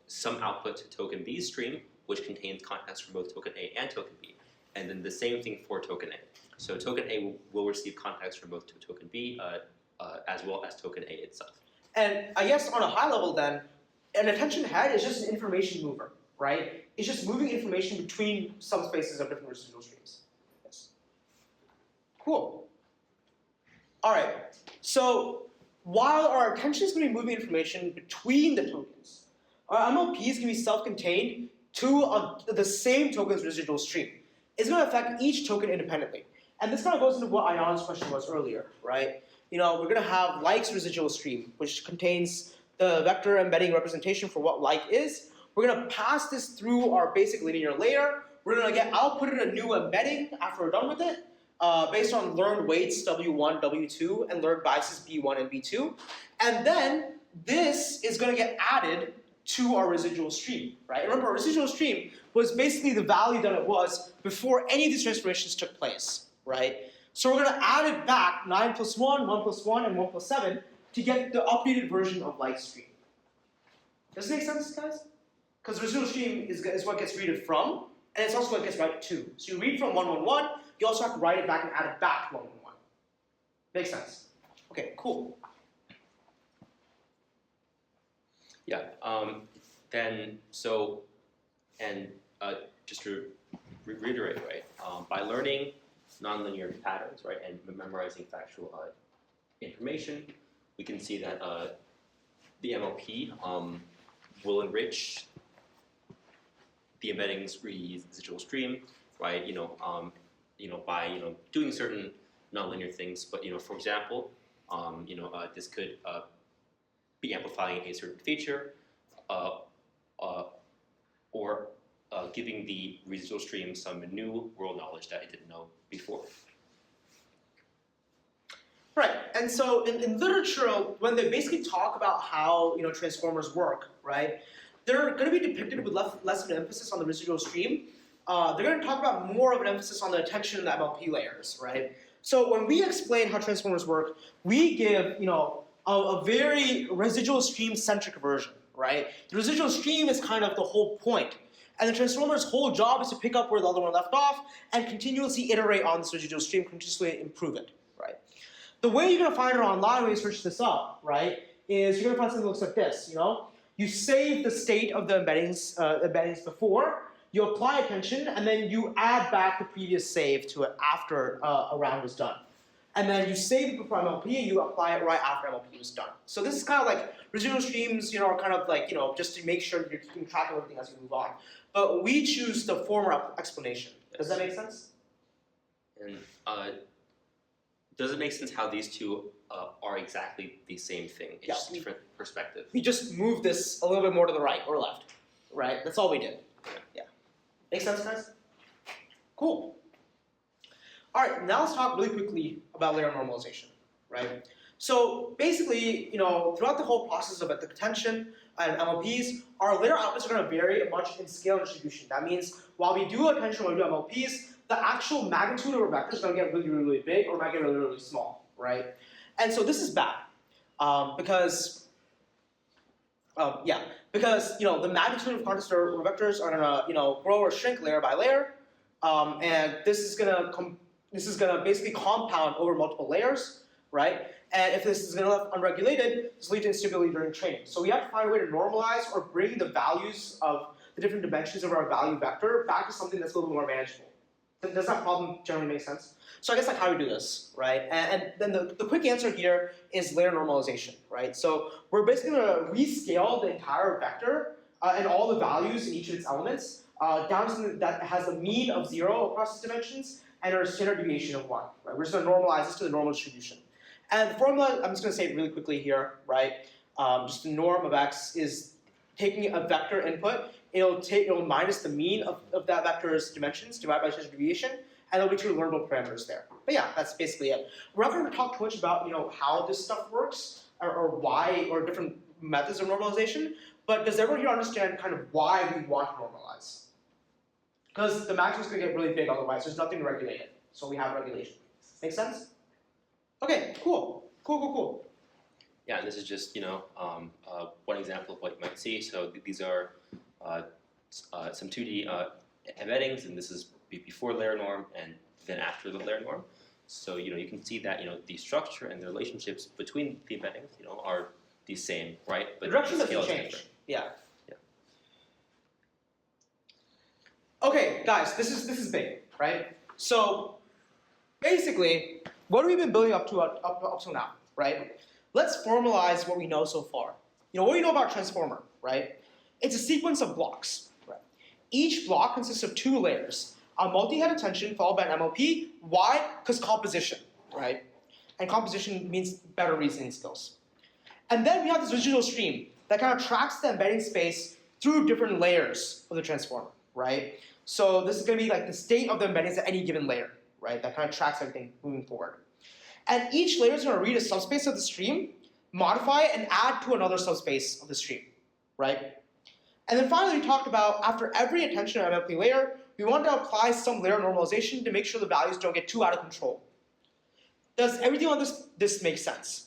Speaker 2: some output to token B stream, which contains context from both token A and token B, and then the same thing for token A. So token A will receive context from both token B as well as token A itself.
Speaker 1: And I guess on a high level then, an attention head is just an information mover, right? It's just moving information between subspaces of different residual streams. Yes. Cool. All right. So while our attention is going to be moving information between the tokens, our MLP is going to be self-contained to the same token's residual stream. It's going to affect each token independently. And this kind of goes into what Ayan's question was earlier, right? We're going to have like's residual stream, which contains the vector embedding representation for what like is. We're going to pass this through our basic linear layer. We're going to get outputted a new embedding after we're done with it, based on learned weights W1, W2, and learned biases B1 and B2. And then this is going to get added to our residual stream, right? Remember, our residual stream was basically the value that it was before any of these transformations took place, right? So we're going to add it back, 9 plus 1, 1 plus 1, and 1 plus 7, to get the updated version of like stream. Does it make sense, guys? Because the residual stream is what gets read from, and it's also what gets write to. So you read from 111, you also have to write it back and add it back to 111. Makes sense. Okay, cool.
Speaker 2: Yeah. Just to reiterate, right? By learning nonlinear patterns, right, and memorizing factual information, we can see that the MLP will enrich the embedding's residual stream, right? By doing certain nonlinear things. But for example, this could be amplifying a certain feature, or giving the residual stream some new world knowledge that it didn't know before.
Speaker 1: Right, and so in literature, when they basically talk about how transformers work, right, they're going to be depicted with less of an emphasis on the residual stream. They're going to talk about more of an emphasis on the attention and the MLP layers, right? So when we explain how transformers work, we give a very residual stream centric version, right? The residual stream is kind of the whole point. And the transformer's whole job is to pick up where the other one left off and continuously iterate on this residual stream, continuously improve it, right? The way you're going to find it online when you search this up, right, is you're going to find something that looks like this, You save the state of the embeddings before, you apply attention, and then you add back the previous save to it after a round is done. And then you save it before MLP, and you apply it right after MLP is done. So this is kind of like residual streams, are kind of like, just to make sure that you're keeping track of everything as you move on. But we choose the former explanation. Does that make sense?
Speaker 2: And does it make sense how these two are exactly the same thing? It's just a different perspective.
Speaker 1: We just moved this a little bit more to the right or left, right? That's all we did. Yeah. Make sense, guys? Cool. All right, now let's talk really quickly about layer normalization, right? So basically, throughout the whole process of the attention and MLPs, our layer outputs are going to vary much in scale and distribution. That means while we do attention, while we do MLPs, the actual magnitude of our vector is going to get really, really big or might get really, really small, right? And so this is bad because the magnitude of context or vectors are going to grow or shrink layer by layer, and this is going to basically compound over multiple layers, right? And if this is going to left unregulated, this will lead to instability during training. So we have to find a way to normalize or bring the values of the different dimensions of our value vector back to something that's a little bit more manageable. Does that problem generally make sense? So I guess how do we do this, right? And then the quick answer here is layer normalization, right? So we're basically going to rescale the entire vector and all the values in each of its elements down to something that has a mean of 0 across its dimensions and a standard deviation of 1, right? We're just going to normalize this to the normal distribution. And the formula, I'm just going to say it really quickly here, right? Just the norm of x is taking a vector input, it'll minus the mean of that vector's dimensions divided by standard deviation, and there'll be two learnable parameters there. But yeah, that's basically it. We're not going to talk too much about how this stuff works or why or different methods of normalization. But does everyone here understand kind of why we want to normalize? Because the maximum is going to get really big otherwise. There's nothing to regulate it. So we have regulation. Make sense? Okay, cool. Cool.
Speaker 2: Yeah, and this is just one example of what you might see. So these are some 2D embeddings, and this is before layer norm and then after the layer norm. So you can see that the structure and the relationships between the embeddings are the same, right? But
Speaker 1: the direction
Speaker 2: the scale
Speaker 1: doesn't
Speaker 2: is
Speaker 1: change.
Speaker 2: different.
Speaker 1: Yeah. Okay, guys, this is big, right? So basically, what have we been building up till now, right? Let's formalize what we know so far. What we know about transformer, right? It's a sequence of blocks. Right? Each block consists of 2 layers. A multi-head attention followed by an MLP. Why? Because composition, right? And composition means better reasoning skills. And then we have this residual stream that kind of tracks the embedding space through different layers of the transformer, right? So this is going to be like the state of the embeddings at any given layer, right? That kind of tracks everything moving forward. And each layer is going to read a subspace of the stream, modify it, and add to another subspace of the stream, right? And then finally, we talked about after every attention or MLP layer, we want to apply some layer normalization to make sure the values don't get too out of control. Does everything on this make sense?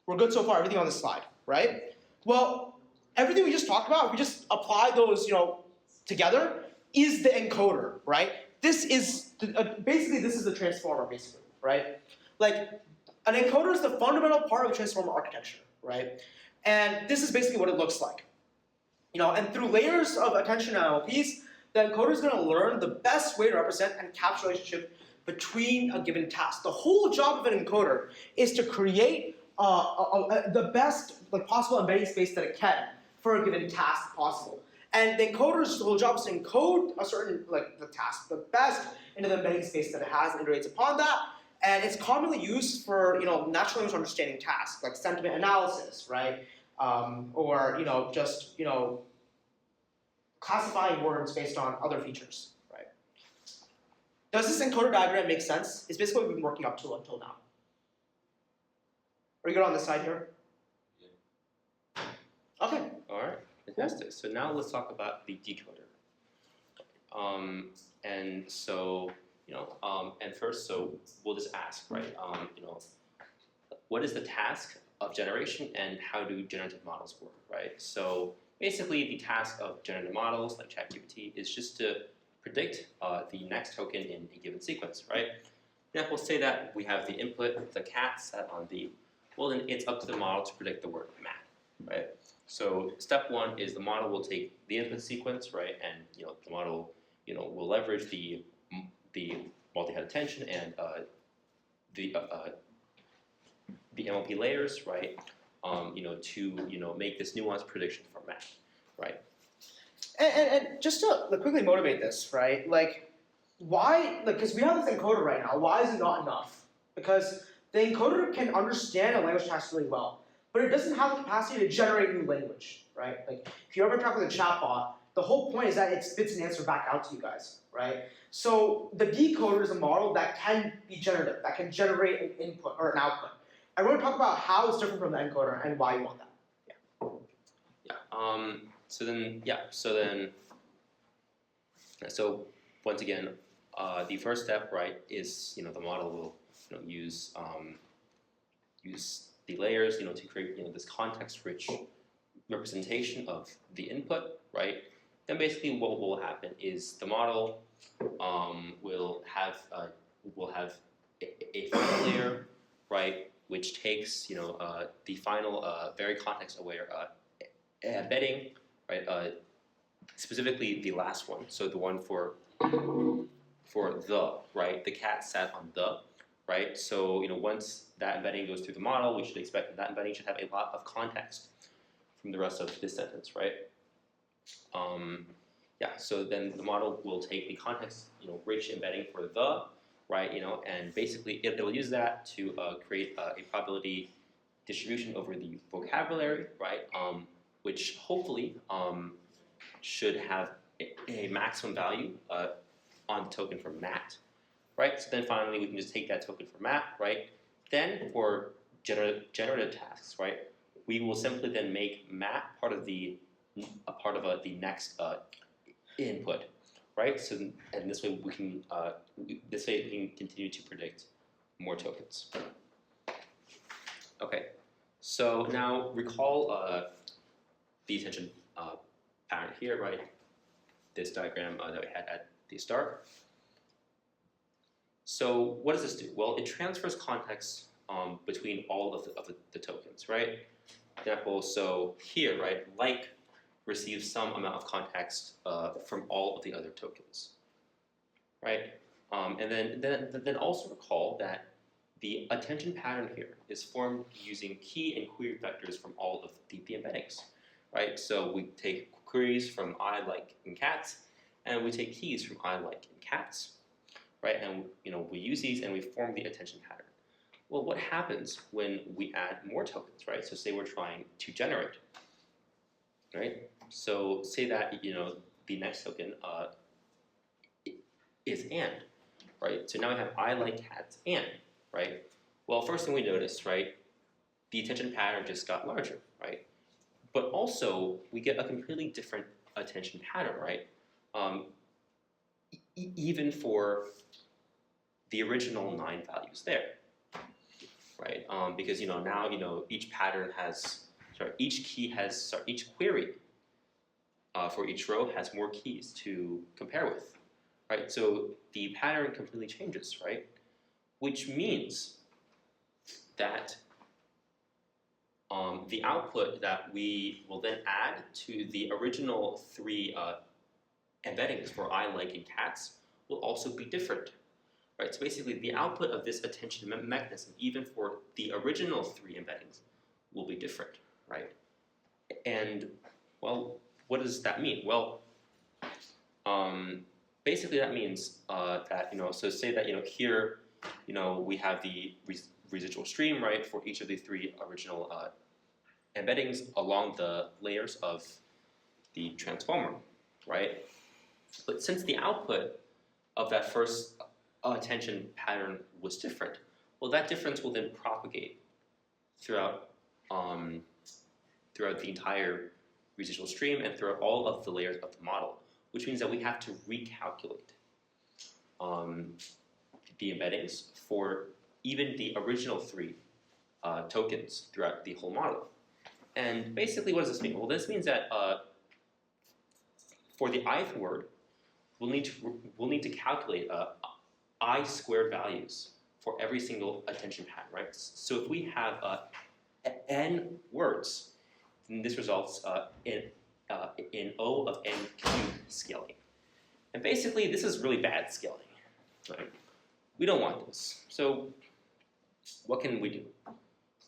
Speaker 1: We're good so far, everything on this slide, right? Well, everything we just talked about, if we just apply those, together, is the encoder, right? This is, basically, this is the transformer, basically, right? Like, an encoder is the fundamental part of the transformer architecture, right? And this is basically what it looks like. And through layers of attention and MLPs, the encoder is going to learn the best way to represent and capture relationship between a given task. The whole job of an encoder is to create the best like possible embedding space that it can for a given task possible. And the encoder's whole job is to encode a certain like the task the best into the embedding space that it has and iterates upon that. And it's commonly used for natural language understanding tasks like sentiment analysis, right? Or just classifying words based on other features, right? Does this encoder diagram make sense? It's basically what we've been working up to until now. Are you good on this side here? Okay.
Speaker 2: All right, fantastic. So now let's talk about the decoder. And so, and first, so we'll just ask, right? What is the task of generation, and how do generative models work, right? So basically, the task of generative models like ChatGPT is just to predict the next token in a given sequence, right? Now, we'll say that we have the input, the cat set on the. Well, then it's up to the model to predict the word mat, right? So step one is the model will take the input sequence, right, and the model, will leverage the multi-head attention and the MLP layers, right, to make this nuanced prediction for mat, right?
Speaker 1: And just to quickly motivate this, right? Like, why? Because we have this encoder right now. Why is it not enough? Because the encoder can understand a language task really well, but it doesn't have the capacity to generate new language, right? Like, if you ever talk with a chatbot, the whole point is that it spits an answer back out to you guys, right? So the decoder is a model that can be generative, that can generate an input or an output. I want to talk about how it's different from the encoder and why you want that.
Speaker 2: So once again, the first step, right, is the model will use the layers, to create this context-rich representation of the input, right? Then basically what will happen is the model will have a final layer, right, which takes the final very context-aware embedding, right? Specifically the last one, so the one for the, right, the cat sat on the, right? So once that embedding goes through the model, we should expect that embedding should have a lot of context from the rest of this sentence, right? So then the model will take the context, rich embedding for the, right, and basically it'll use that to create a probability distribution over the vocabulary, right, which hopefully should have a maximum value on the token for mat, right? So then finally we can just take that token for mat, right? Then for generative tasks, right, we will simply then make mat part of the next input, right? So and this way we can continue to predict more tokens. Okay, so now recall the attention pattern here, right? This diagram that we had at the start. So what does this do? Well, it transfers context between all of the tokens, right? For example, so here, right, like receives some amount of context from all of the other tokens, right? And then also recall that the attention pattern here is formed using key and query vectors from all of the embeddings, right? So we take queries from I, like, in cats, and we take keys from I, like, in cats, right? And we use these and we form the attention pattern. Well, what happens when we add more tokens, right? So say we're trying to generate, right? So say that the next token is and, right? So now we have I, like, cats, and, right? Well, first thing we notice, right, the attention pattern just got larger, right? But also we get a completely different attention pattern, right? Even for the original 9 values there, right? Because now each pattern has, each query for each row has more keys to compare with, right? So the pattern completely changes, right? Which means that the output that we will then add to the original 3 embeddings for I, like, and cats will also be different, right? So basically, the output of this attention mechanism, even for the original 3 embeddings, will be different, right? And well, what does that mean? Well, basically that means that so say that here we have the residual stream, right, for each of the 3 original embeddings along the layers of the transformer, right? But since the output of that first attention pattern was different, well, that difference will then propagate throughout throughout the entire residual stream and throughout all of the layers of the model, which means that we have to recalculate the embeddings for even the original 3 tokens throughout the whole model. And basically, what does this mean? Well, this means that for the ith word, we'll need to calculate I squared values for every single attention pattern, right? So if we have n words, then this results in O of n cubed scaling. And basically, this is really bad scaling, right? We don't want this. So what can we do?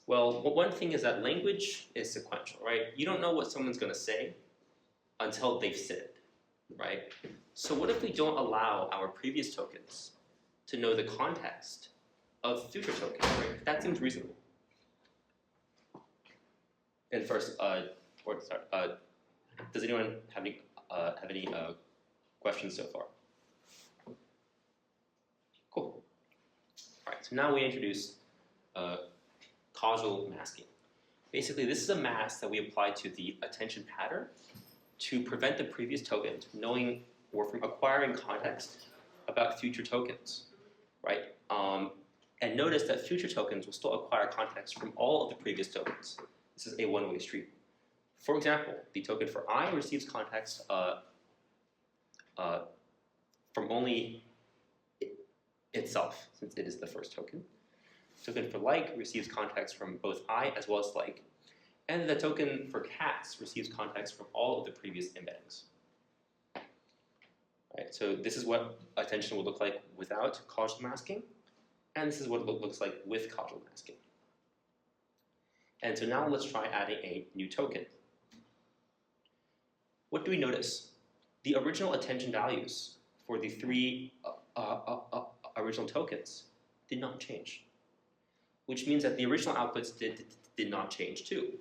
Speaker 2: Well, one thing is that language is sequential, right? You don't know what someone's going to say until they've said it, right? So what if we don't allow our previous tokens to know the context of future tokens, right? That seems reasonable. And first, does anyone have any questions so far? Cool. All right, so now we introduce causal masking. Basically, this is a mask that we apply to the attention pattern to prevent the previous token from knowing or from acquiring context about future tokens, right? And notice that future tokens will still acquire context from all of the previous tokens. This is a one-way street. For example, the token for I receives context from only itself, since it is the first token. Token for like receives context from both I as well as like. And the token for cats receives context from all of the previous embeddings. Right, so this is what attention would look like without causal masking, and this is what it looks like with causal masking. And so now let's try adding a new token. What do we notice? The original attention values for the 3 original tokens did not change, which means that the original outputs did not change too.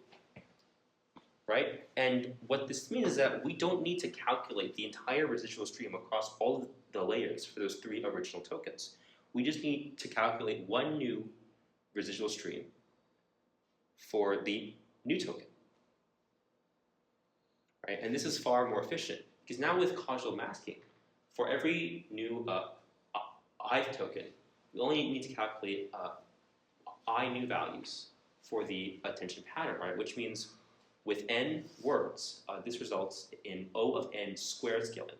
Speaker 2: Right? And what this means is that we don't need to calculate the entire residual stream across all of the layers for those 3 original tokens. We just need to calculate one new residual stream for the new token. Right? And this is far more efficient, because now with causal masking, for every new ith token, we only need to calculate I new values for the attention pattern, right? Which means with n words, this results in O of n squared scaling,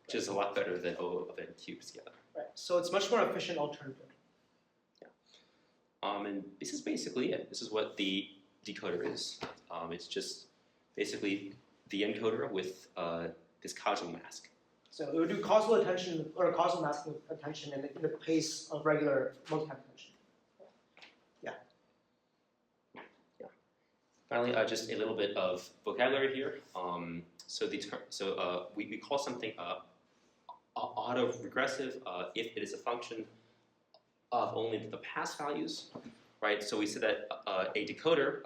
Speaker 2: which is a lot better than O of n cubed scaling.
Speaker 1: Right. So it's much more efficient alternative.
Speaker 2: Yeah. And this is basically it. This is what the decoder is. It's just basically the encoder with this causal mask.
Speaker 1: So it would do causal attention or causal masking of attention in the place of regular multi-type attention.
Speaker 2: Finally, just a little bit of vocabulary here. We call something autoregressive if it is a function of only the past values, right? So we said that a decoder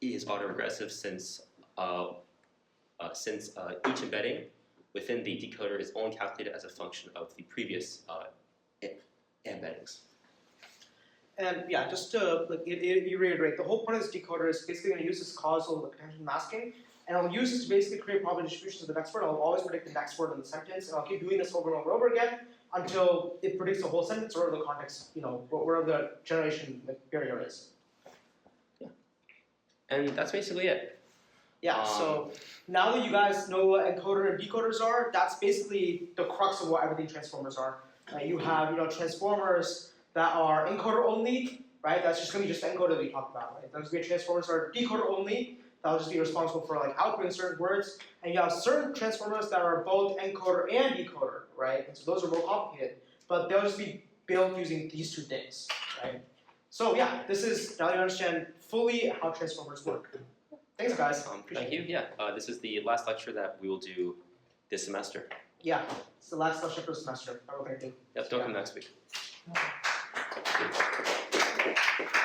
Speaker 2: is autoregressive since each embedding within the decoder is only calculated as a function of the previous embeddings.
Speaker 1: And yeah, just to reiterate, the whole point of this decoder is basically going to use this causal attention masking, and I'll use this to basically create probability distributions of the next word. I'll always predict the next word in the sentence, and I'll keep doing this over and over and over again until it predicts the whole sentence or the context, wherever the generation barrier is.
Speaker 2: Yeah. And that's basically it.
Speaker 1: Yeah, so now that you guys know what encoder and decoders are, that's basically the crux of what everything transformers are. You have transformers that are encoder only, right? That's just going to be just the encoder that we talked about, right? There's going to be transformers that are decoder only, that'll just be responsible for like outputting certain words. And you have certain transformers that are both encoder and decoder, right? And so those are more complicated, but they'll just be built using these two things, right? So yeah, this is now you understand fully how transformers work. Thanks, guys.
Speaker 2: Thank you. Yeah, this is the last lecture that we will do this semester.
Speaker 1: Yeah, it's the last lecture for the semester. Thank you.
Speaker 2: Yep, don't come next week.